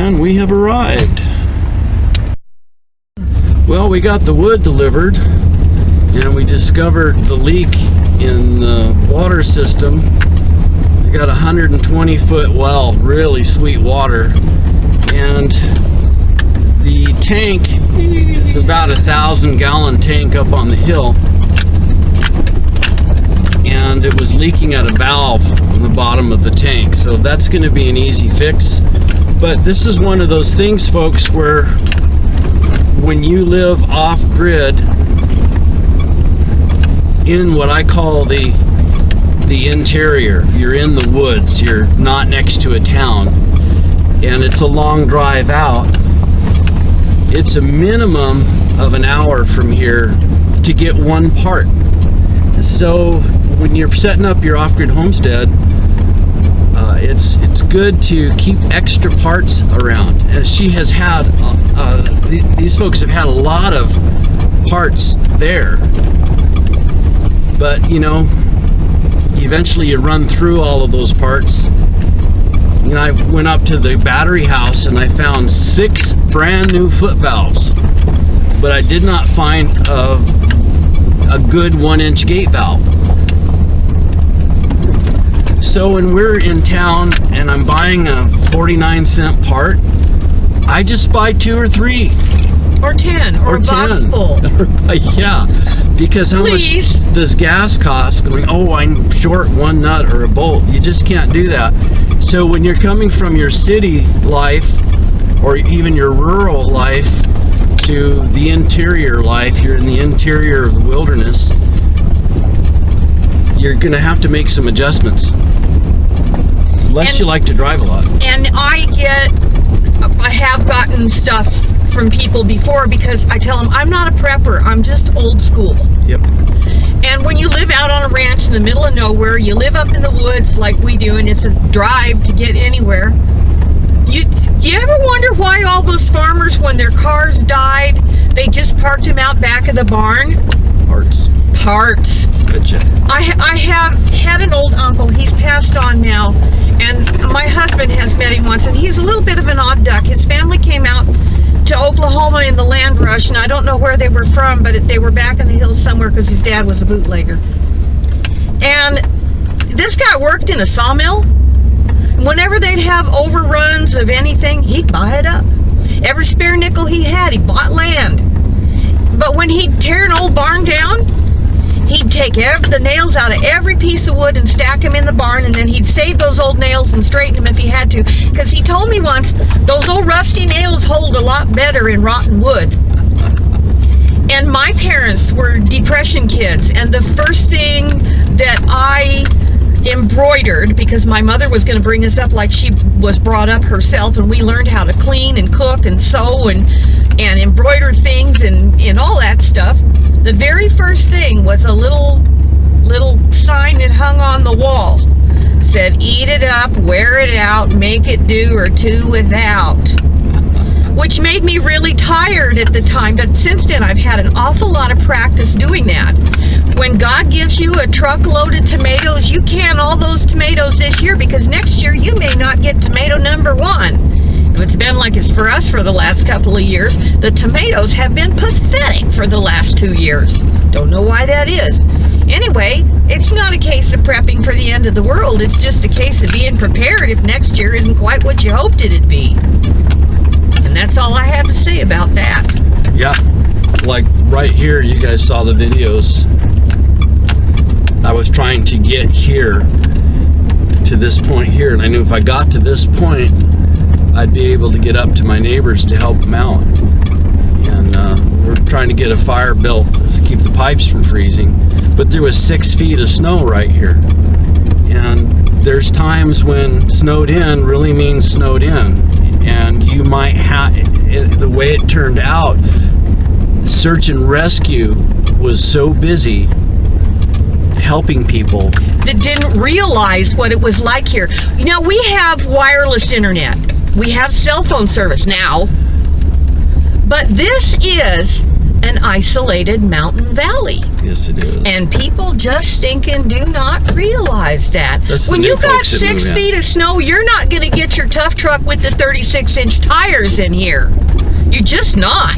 And we have arrived. Well, we got the wood delivered, and we discovered the leak in the water system. We got a 120-foot well, really sweet water, and the tank is about 1,000-gallon tank up on the hill, and it was leaking at a valve on the bottom of the tank. So that's going to be an easy fix. But this is one of those things, folks, where when you live off-grid in what I call the interior, you're in the woods, you're not next to a town, and it's a long drive out, it's a minimum of an hour from here to get one part. So when you're setting up your off-grid homestead, it's good to keep extra parts around. And she has had, these folks have had a lot of parts there, but you know, eventually you run through all of those parts. And I went up to the battery house and I found 6 brand new foot valves, but I did not find a good 1-inch gate valve. So when we're in town and I'm buying a 49-cent part, I just buy 2 or 3. Or 10, or a box full. Yeah, because how much does gas cost? Going, oh, I'm short 1 nut or a bolt. You just can't do that. So when you're coming from your city life, or even your rural life, to the interior life, you're in the interior of the wilderness, you're going to have to make some adjustments. Unless you like to drive a lot. And I have gotten stuff from people before because I tell them I'm not a prepper, I'm just old school. Yep. And when you live out on a ranch in the middle of nowhere, you live up in the woods like we do, and it's a drive to get anywhere. Do you ever wonder why all those farmers, when their cars died, they just parked them out back of the barn? Parts. Gotcha. I have had an old uncle, he's passed on now, and my husband has met him once, and he's a little bit of an odd duck. His family came out to Oklahoma in the land rush, and I don't know where they were from, but they were back in the hills somewhere because his dad was a bootlegger. And this guy worked in a sawmill. Whenever they'd have overruns of anything, he'd buy it up. Every spare nickel he had, he bought land. But when he'd tear an old barn down, he'd take the nails out of every piece of wood and stack them in the barn, and then he'd save those old nails and straighten them if he had to. Because he told me once, those old rusty nails hold a lot better in rotten wood. And my parents were Depression kids, and the first thing that I embroidered, because my mother was going to bring us up like she was brought up herself, and we learned how to clean and cook and sew and embroider things and all that stuff. The very first thing was a little sign that hung on the wall. Said, eat it up, wear it out, make it do, or two without. Which made me really tired at the time, but since then I've had an awful lot of practice doing that. When God gives you a truckload of tomatoes, you can all those tomatoes this year, because next year you may not get tomato number 1. It's been like it's for us for the last couple of years. The tomatoes have been pathetic for the last 2 years. Don't know why that is. Anyway, it's not a case of prepping for the end of the world. It's just a case of being prepared if next year isn't quite what you hoped it'd be. And that's all I have to say about that. Yeah, like right here, you guys saw the videos. I was trying to get here to this point here, and I knew if I got to this point, I'd be able to get up to my neighbors to help them out. And we're trying to get a fire built to keep the pipes from freezing. But there was 6 feet of snow right here. And there's times when snowed in really means snowed in. And you might have, the way it turned out, search and rescue was so busy helping people that didn't realize what it was like here. You know, we have wireless internet. We have cell phone service now, but this is an isolated mountain valley. Yes. Yes, it is. And people just stinking do not realize that. That's the when new you got folks that 6 move in. feet of snow, you're not going to get your tough truck with the 36-inch tires in here. You're just not.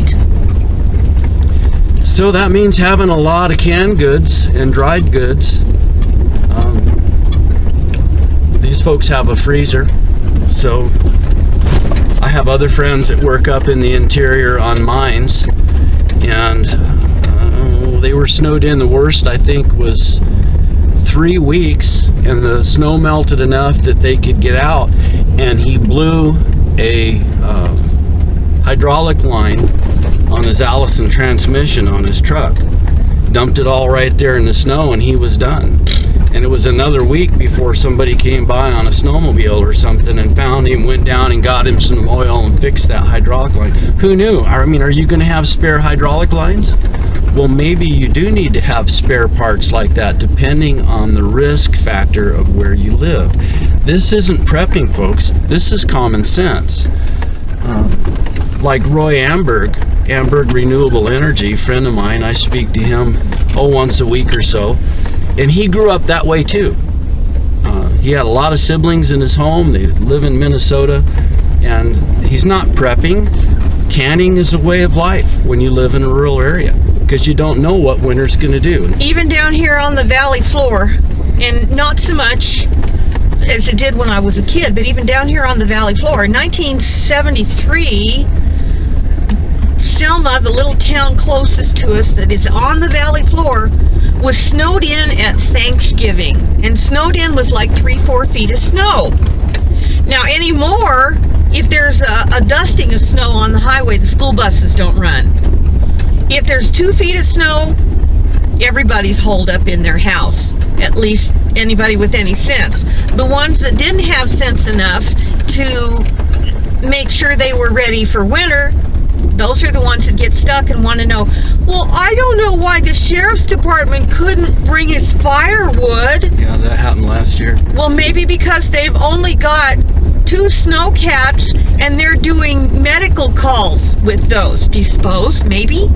So that means having a lot of canned goods and dried goods. These folks have a freezer, so I have other friends that work up in the interior on mines, and they were snowed in. The worst, I think, was 3 weeks, and the snow melted enough that they could get out, and he blew a hydraulic line on his Allison transmission on his truck, dumped it all right there in the snow, and he was done. And it was another week before somebody came by on a snowmobile or something and found him, went down and got him some oil and fixed that hydraulic line. Who knew? I mean, are you going to have spare hydraulic lines? Well, maybe you do need to have spare parts like that, depending on the risk factor of where you live. This isn't prepping, folks. This is common sense. Like Roy Amberg Renewable Energy, friend of mine, I speak to him once a week or so, and he grew up that way too. He had a lot of siblings in his home. They live in Minnesota, and he's not prepping. Canning is a way of life when you live in a rural area, because you don't know what winter's going to do. Even down here on the valley floor, and not so much as it did when I was a kid, but even down here on the valley floor, in 1973, Selma, the little town closest to us that is on the valley floor, was snowed in at Thanksgiving. And snowed in was like 3-4 feet of snow. Now anymore, if there's a dusting of snow on the highway, the school buses don't run. If there's 2 feet of snow, everybody's holed up in their house. At least anybody with any sense. The ones that didn't have sense enough to make sure they were ready for winter, those are the ones that get stuck and want to know, well, I don't know why the sheriff's department couldn't bring its firewood. Yeah, that happened last year. Well, maybe because they've only got 2 snowcats and they're doing medical calls with those. Disposed, maybe?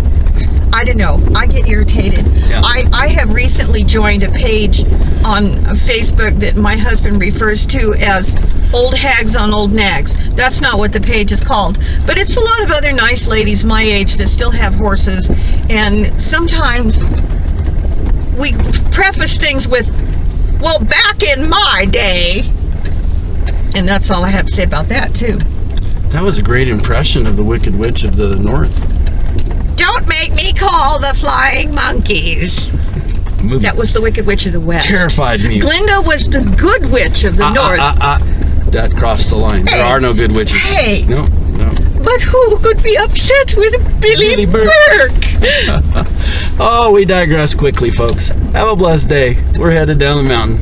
I don't know. I get irritated. Yeah. I have recently joined a page on Facebook that my husband refers to as Old Hags on Old Nags. That's not what the page is called. But it's a lot of other nice ladies my age that still have horses. And sometimes we preface things with, well, back in my day. And that's all I have to say about that, too. That was a great impression of the Wicked Witch of the North. Don't make me call the flying monkeys. That was the Wicked Witch of the West. Terrified me. Glinda was the good witch of the North. That crossed the line. Hey. There are no good witches. Hey. No. But who could be upset with Billy Burke? Oh, we digress quickly, folks. Have a blessed day. We're headed down the mountain.